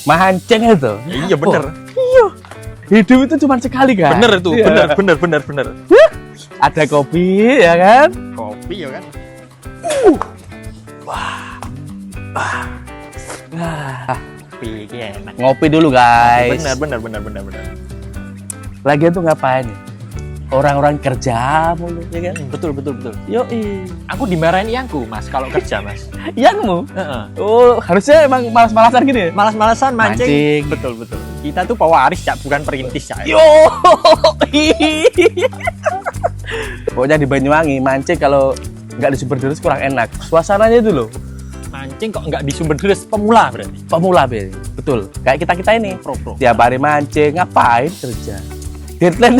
mancing itu. Iya bener. Iya. Hidup itu cuma sekali kan. Bener itu, Iya. bener. Ada kopi ya kan. Kopi ya kan. Kopi enak. Ngopi dulu guys. Bener. Lagian tuh ngapain? Orang-orang kerja mulu ya kan. Betul. Yoi. Aku dimarahin iyangku mas kalau kerja mas. Iyangmu? Heeh. Oh, harusnya emang malas-malasan gini ya? Malas-malasan mancing. Mancing. Betul. Kita tuh pewaris ya, bukan perintis ya. Yo. Pokoknya di Banyuwangi mancing kalau nggak di Sumber Deres kurang enak. Suasananya itu loh. Mancing kok nggak di Sumber Deres, pemula berarti. Pemula Be. Betul. Kayak kita ini. Pro. Tiap hari mancing, ngapain kerja? Deadline.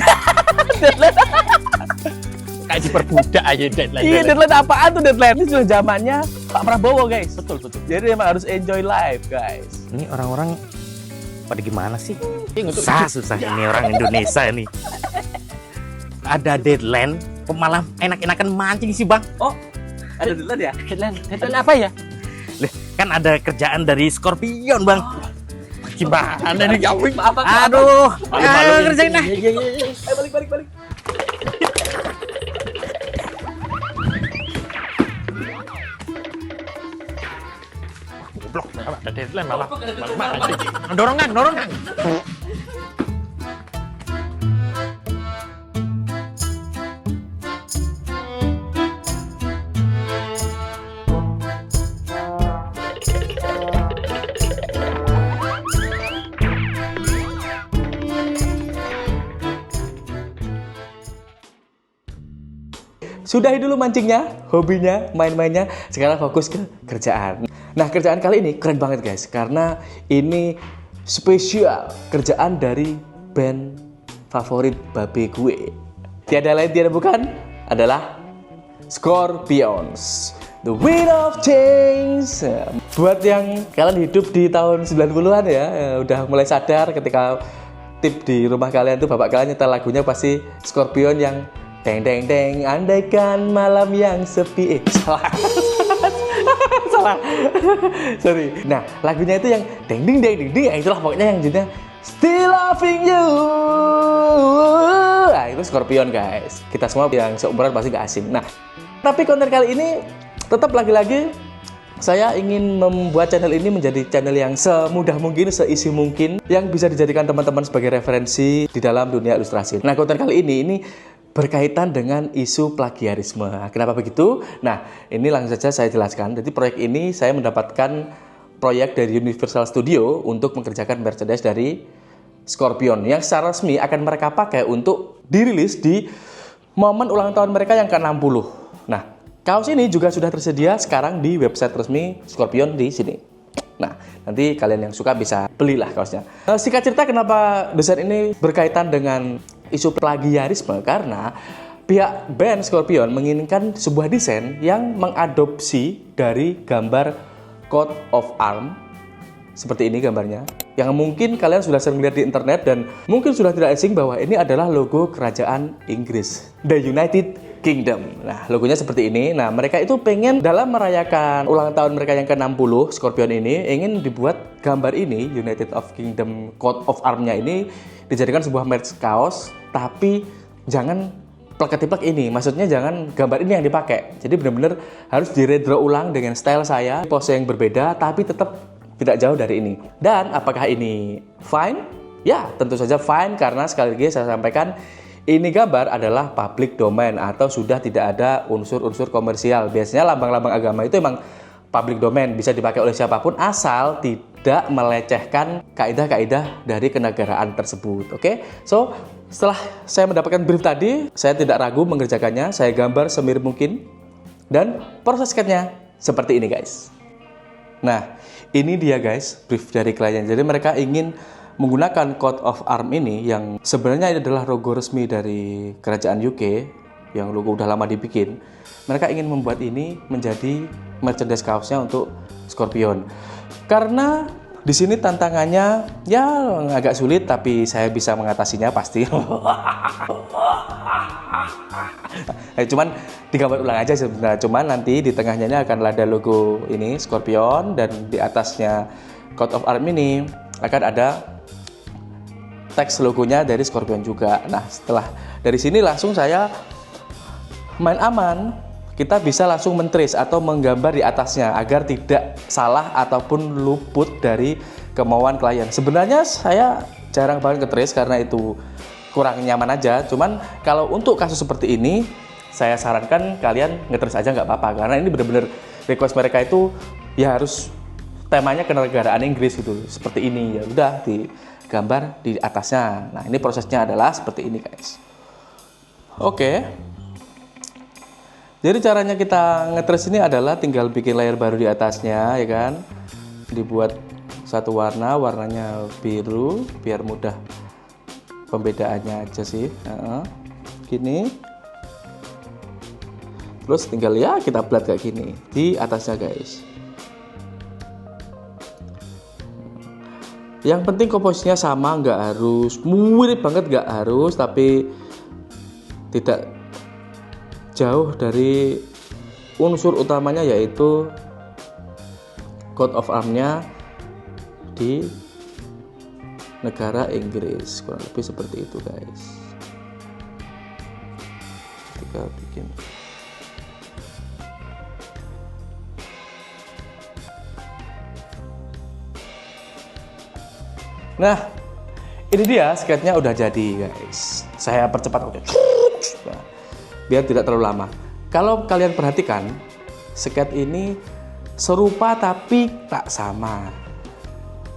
Kayak diperbudak aja deadline. Iya, deadline apaan tuh deadline? Ini sudah zamannya Pak Prabowo, guys. Betul. Jadi emang harus enjoy life, guys. Ini orang-orang pada gimana sih? Susah Ini orang Indonesia ini. Ada deadline, kok malah enak-enakan mancing sih bang? Oh, ada deadline ya? Deadline apa ya? Leh, kan ada kerjaan dari Scorpion bang. Gimana nih kamu? Maaf, Aduh, kerjain lah. Iya. balik. Goblok, ada deadline malah mancing. Dorong kan. Sudahi dulu mancingnya, hobinya, main-mainnya. Sekarang fokus ke kerjaan. Nah, kerjaan kali ini keren banget guys. Karena ini spesial kerjaan dari band favorit babe gue. Tiada lain tiada bukan adalah Scorpions, The Wind of Change. Buat yang kalian hidup di tahun 90-an ya, udah mulai sadar ketika tip di rumah kalian tuh bapak kalian nyetel lagunya pasti Scorpion yang deng deng deng, andaikan malam yang sepi. Salah. Sorry. Nah, lagunya itu yang deng ding deng ding, itulah pokoknya yang judulnya Still Loving You. Nah, itu Scorpion guys. Kita semua yang seumuran pasti gak asing. Nah, tapi konten kali ini tetap lagi-lagi saya ingin membuat channel ini menjadi channel yang semudah mungkin, seisi mungkin, yang bisa dijadikan teman-teman sebagai referensi di dalam dunia ilustrasi. Nah, konten kali ini berkaitan dengan isu plagiarisme. Kenapa begitu? Nah, ini langsung saja saya jelaskan. Jadi proyek ini saya mendapatkan proyek dari Universal Studio untuk mengerjakan merchandise dari Scorpion yang secara resmi akan mereka pakai untuk dirilis di momen ulang tahun mereka yang ke-60. Nah, kaos ini juga sudah tersedia sekarang di website resmi Scorpion di sini. Nah, nanti kalian yang suka bisa belilah kaosnya. Singkat cerita kenapa desain ini berkaitan dengan isu plagiarisme, karena pihak band Scorpion menginginkan sebuah desain yang mengadopsi dari gambar coat of arm seperti ini gambarnya, yang mungkin kalian sudah sering lihat di internet dan mungkin sudah tidak asing bahwa ini adalah logo kerajaan Inggris, The United Kingdom. Nah, logonya seperti ini. Nah, mereka itu pengen dalam merayakan ulang tahun mereka yang ke-60 Scorpion ini, ingin dibuat gambar ini United of Kingdom coat of arm-nya ini dijadikan sebuah merch kaos, tapi jangan plek-plek ini. Maksudnya jangan gambar ini yang dipakai. Jadi benar-benar harus diredro ulang dengan style saya, pose yang berbeda, tapi tetap tidak jauh dari ini. Dan apakah ini fine? Ya, tentu saja fine, karena sekali lagi saya sampaikan, ini gambar adalah public domain atau sudah tidak ada unsur-unsur komersial. Biasanya lambang-lambang agama itu emang public domain, bisa dipakai oleh siapapun asal tidak melecehkan kaidah-kaidah dari kenegaraan tersebut. Oke? So, setelah saya mendapatkan brief tadi, saya tidak ragu mengerjakannya. Saya gambar semirip mungkin dan proses sketnya seperti ini, guys. Nah, ini dia guys, brief dari klien. Jadi mereka ingin menggunakan coat of arm ini yang sebenarnya ini adalah logo resmi dari kerajaan UK, yang logo udah lama dibikin. Mereka ingin membuat ini menjadi merchandise kaosnya untuk Scorpion. Karena di sini tantangannya ya agak sulit, tapi saya bisa mengatasinya pasti. Cuman digambar ulang aja sebenarnya. Cuman nanti di tengahnya ini akan ada logo ini Scorpion dan di atasnya coat of arm ini akan ada teks logonya dari Scorpion juga. Nah, setelah dari sini langsung saya main aman, kita bisa langsung men-trace atau menggambar di atasnya agar tidak salah ataupun luput dari kemauan klien. Sebenarnya saya jarang banget nge-trace karena itu kurang nyaman aja. Cuman kalau untuk kasus seperti ini, saya sarankan kalian nge-trace aja nggak apa-apa, karena ini benar-benar request mereka itu ya harus temanya kenegaraan Inggris gitu, seperti ini, ya udah digambar di atasnya. Nah, ini prosesnya adalah seperti ini guys. Oke, jadi caranya kita nge-trace ini adalah tinggal bikin layer baru di atasnya, ya kan, dibuat satu warna, warnanya biru biar mudah pembedaannya aja sih. Gini, terus tinggal ya kita plat kayak gini di atasnya guys. Yang penting komposisinya sama, nggak harus mirip banget, nggak harus, tapi tidak jauh dari unsur utamanya yaitu coat of arms-nya di negara Inggris, kurang lebih seperti itu guys. Kita bikin nah, ini dia sketnya udah jadi guys. Saya percepat oke. Nah, biar tidak terlalu lama. Kalau kalian perhatikan, sket ini serupa tapi tak sama.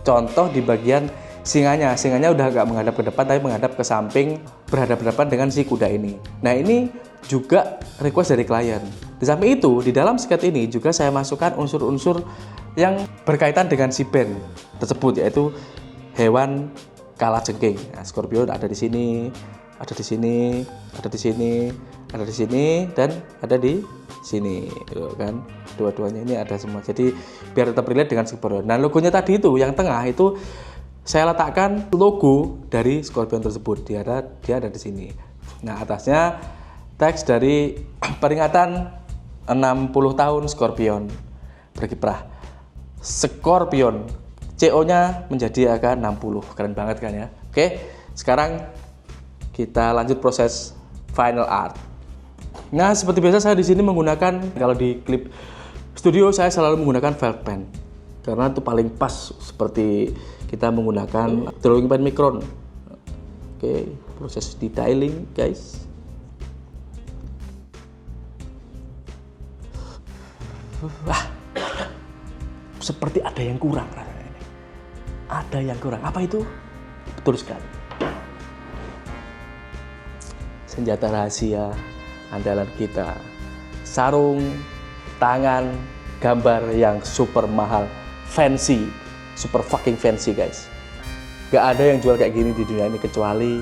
Contoh di bagian singanya udah nggak menghadap ke depan tapi menghadap ke samping, berhadapan-hadapan dengan si kuda ini. Nah, ini juga request dari klien. Di samping itu, di dalam sket ini juga saya masukkan unsur-unsur yang berkaitan dengan si band tersebut, yaitu hewan kalajengking. Nah, Scorpion ada di sini, ada di sini, ada di sini, ada di sini, dan ada di sini, kan? Dua-duanya ini ada semua. Jadi biar tetap relate dengan Scorpion. Nah, logonya tadi itu yang tengah itu saya letakkan logo dari Scorpion tersebut. Dia ada di sini. Nah, atasnya teks dari peringatan 60 tahun Scorpion berkiprah. Scorpion CO-nya menjadi angka 60. Keren banget kan ya? Oke, sekarang kita lanjut proses final art. Nah, seperti biasa saya di sini menggunakan, kalau di klip studio saya selalu menggunakan felt pen karena itu paling pas seperti kita menggunakan drawing pen Micron. Oke, proses detailing guys. Wah, seperti ada yang kurang rasanya. Ada yang kurang. Apa itu? Betul sekali. Senjata rahasia andalan kita. Sarung tangan gambar yang super mahal, fancy, super fucking fancy guys. Gak ada yang jual kayak gini di dunia ini kecuali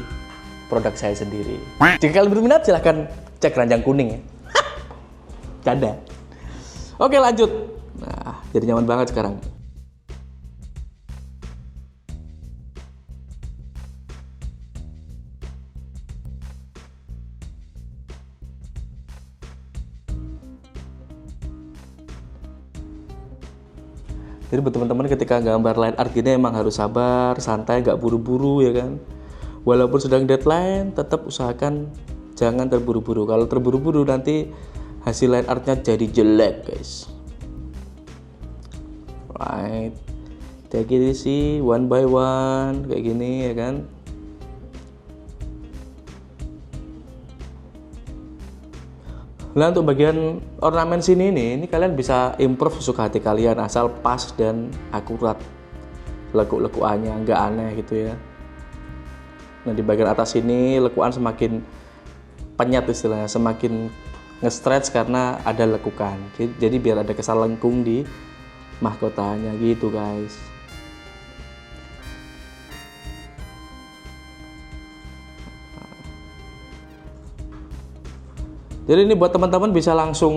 produk saya sendiri. Jika kalian berminat silahkan cek ranjang kuning ya. Canda. Oke, lanjut. Nah, jadi nyaman banget sekarang. Jadi buat teman-teman ketika gambar line art gini emang harus sabar, santai, gak buru-buru ya kan. Walaupun sedang deadline, tetap usahakan jangan terburu-buru. Kalau terburu-buru nanti hasil line artnya jadi jelek guys. Right, take it easy, one by one, kayak gini ya kan. Nah, untuk bagian ornamen sini ini kalian bisa improve sesuka hati kalian asal pas dan akurat lekuk-lekuannya, nggak aneh gitu ya. Nah, di bagian atas ini lekuan semakin penyat istilahnya, semakin nge-stretch karena ada lekukan. Jadi biar ada kesan lengkung di mahkotanya gitu guys. Jadi ini buat teman-teman bisa langsung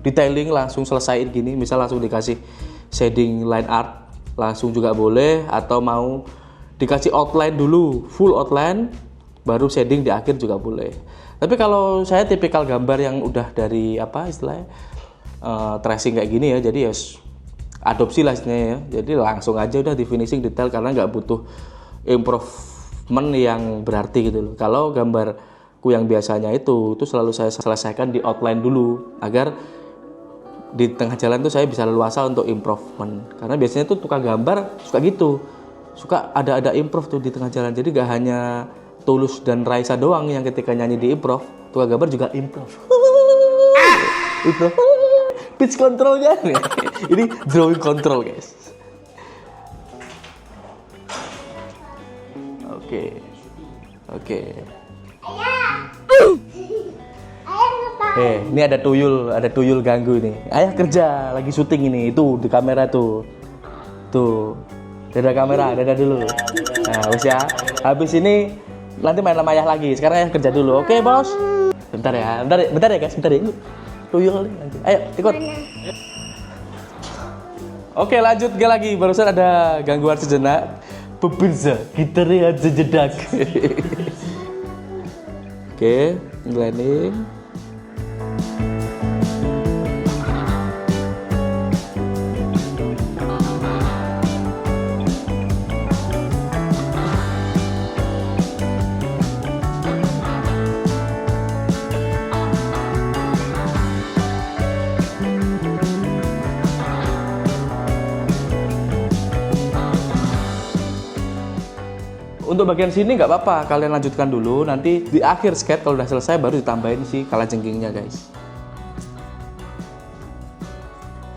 detailing, langsung selesaiin gini, bisa langsung dikasih shading line art, langsung juga boleh, atau mau dikasih outline dulu, full outline, baru shading di akhir juga boleh. Tapi kalau saya tipikal gambar yang udah dari apa istilahnya tracing kayak gini ya, jadi ya adopsi lah istilahnya ya. Jadi langsung aja udah di finishing detail karena nggak butuh improvement yang berarti gitu loh. Kalau gambarku yang biasanya itu selalu saya selesaikan di outline dulu agar di tengah jalan tuh saya bisa leluasa untuk improvement. Karena biasanya tuh tukang gambar suka gitu, suka ada improve tuh di tengah jalan. Jadi gak hanya Tulus dan Raisa doang yang ketika nyanyi di improve, tukang gambar juga improve. Improve. Pitch controlnya nih. Ini drawing control guys. Oke. Ini ada tuyul ganggu nih. Ayah kerja, lagi syuting ini. Itu di kamera tuh. Tuh. Dadah kamera, dadah dulu. Nah, wes ya. Habis ini nanti main sama ayah lagi. Sekarang ayah kerja dulu. Oke, Bos. Bentar ya guys, bentar ya. Tuyul nih. Ayo, ikut. Oke, lanjut lagi. Barusan ada gangguan sejenak. Pemirsa, kita lihat sejenak. Oke, landing. Untuk bagian sini nggak apa-apa, kalian lanjutkan dulu. Nanti di akhir sketch kalau udah selesai baru ditambahin si kalajengkingnya guys.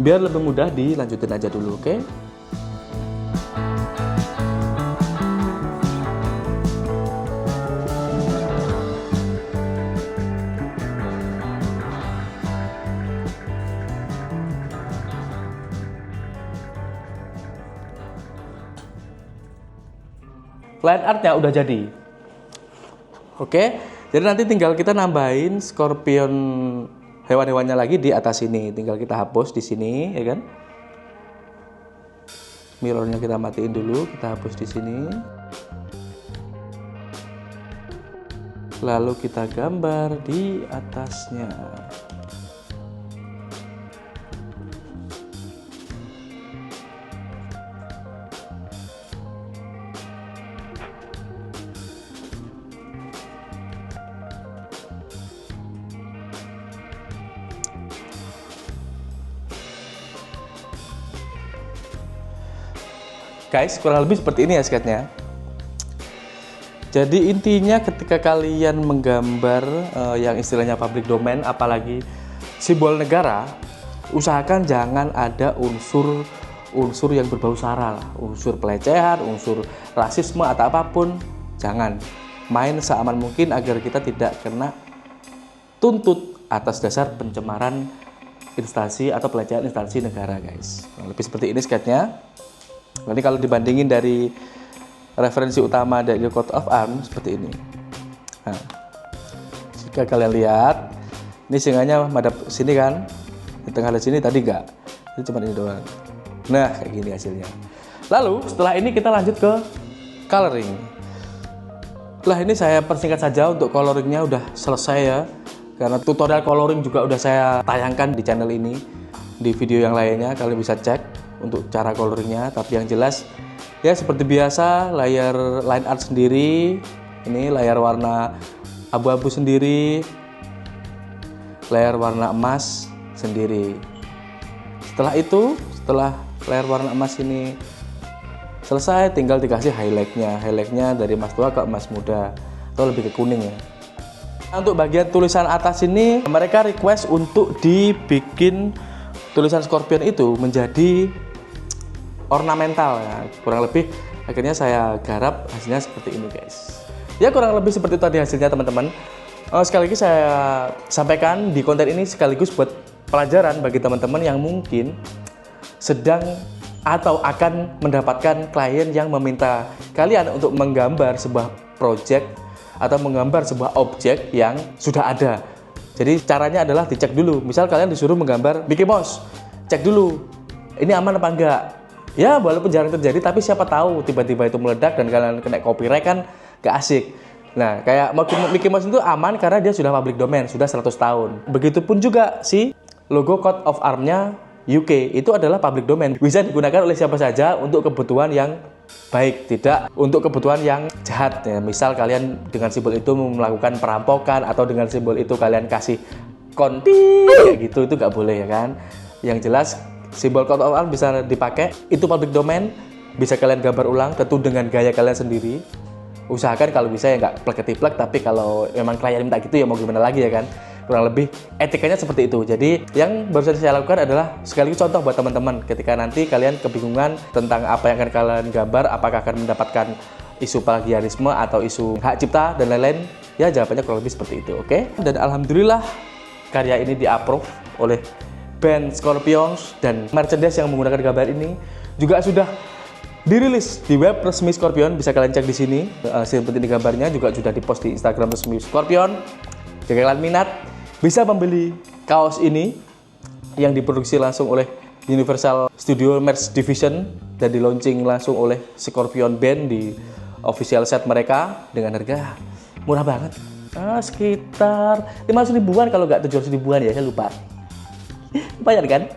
Biar lebih mudah dilanjutin aja dulu, oke? Line artnya udah jadi. Oke, jadi nanti tinggal kita nambahin scorpion hewan-hewannya lagi di atas sini. Tinggal kita hapus di sini, ya kan? Mirrornya kita matiin dulu, kita hapus di sini. Lalu kita gambar di atasnya. Guys, kurang lebih seperti ini ya sketnya. Jadi intinya ketika kalian menggambar yang istilahnya public domain, apalagi simbol negara, usahakan jangan ada unsur yang berbau sara lah, unsur pelecehan, unsur rasisme atau apapun, jangan. Main seaman mungkin agar kita tidak kena tuntut atas dasar pencemaran instansi atau pelecehan instansi negara, guys. Lebih seperti ini sketnya. Nanti kalau dibandingin dari referensi utama dari coat of arms seperti ini. Nah, jika kalian lihat, ini singanya madep sini kan, di tengah sini tadi enggak, ini cuma ini doang. Nah, kayak gini hasilnya. Lalu setelah ini kita lanjut ke coloring. Lah ini saya persingkat saja untuk coloringnya udah selesai ya, karena tutorial coloring juga udah saya tayangkan di channel ini, di video yang lainnya kalian bisa cek untuk cara coloringnya. Tapi yang jelas ya seperti biasa, layar line art sendiri, ini layar warna abu-abu sendiri, layar warna emas sendiri. Setelah itu, setelah layar warna emas ini selesai, tinggal dikasih highlightnya dari emas tua ke emas muda atau lebih ke kuning ya. Untuk bagian tulisan atas ini mereka request untuk dibikin tulisan scorpion itu menjadi ornamental ya, kurang lebih. Akhirnya saya garap hasilnya seperti ini guys. Ya kurang lebih seperti itu tadi hasilnya teman-teman. Sekali lagi saya sampaikan di konten ini sekaligus buat pelajaran bagi teman-teman yang mungkin sedang atau akan mendapatkan klien yang meminta kalian untuk menggambar sebuah project atau menggambar sebuah objek yang sudah ada. Jadi caranya adalah dicek dulu. Misal kalian disuruh menggambar Mickey Mouse, cek dulu ini aman apa enggak. Ya walaupun jarang terjadi, tapi siapa tahu tiba-tiba itu meledak dan kalian kena copyright kan gak asik. Nah kayak Mickey Mouse itu aman karena dia sudah public domain, sudah 100 tahun. Begitupun juga si logo coat of arm-nya UK itu adalah public domain. Bisa digunakan oleh siapa saja untuk kebutuhan yang baik, tidak untuk kebutuhan yang jahat. Ya, misal kalian dengan simbol itu melakukan perampokan atau dengan simbol itu kalian kasih konti kayak gitu, itu nggak boleh ya kan. Yang jelas simbol code of arms bisa dipakai, itu public domain, bisa kalian gambar ulang tentu dengan gaya kalian sendiri. Usahakan kalau bisa ya nggak plek-plek, tapi kalau memang klien minta gitu ya mau gimana lagi ya kan. Kurang lebih etikanya seperti itu. Jadi yang barusan saya lakukan adalah sekaligus contoh buat teman-teman ketika nanti kalian kebingungan tentang apa yang akan kalian gambar, apakah akan mendapatkan isu plagiarisme atau isu hak cipta dan lain-lain, ya jawabannya kurang lebih seperti itu, oke? Dan alhamdulillah karya ini di-approve oleh band Scorpions, dan merchandise yang menggunakan gambar ini juga sudah dirilis di web resmi Scorpion, bisa kalian cek di sini. Seperti ini gambarnya juga sudah dipost di Instagram resmi Scorpion. Jika kalian minat, bisa membeli kaos ini yang diproduksi langsung oleh Universal Studio Merch Division dan di launching langsung oleh Scorpion Band di official set mereka dengan harga murah banget. Sekitar 500 ribuan kalau nggak 700 ribuan ya, saya lupa. Bayar kan?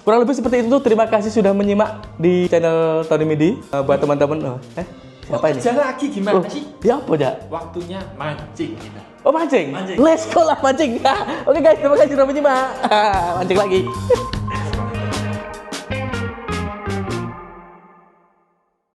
Kurang lebih seperti itu. Terima kasih sudah menyimak di channel Tony Midi. Buat teman-teman, siapa ini? Kerja lagi gimana sih? Ya apa ya? Waktunya mancing kita. Oh mancing? Mancing. Let's go lah mancing. Oke guys, terima kasih sudah menyimak. Mancing lagi.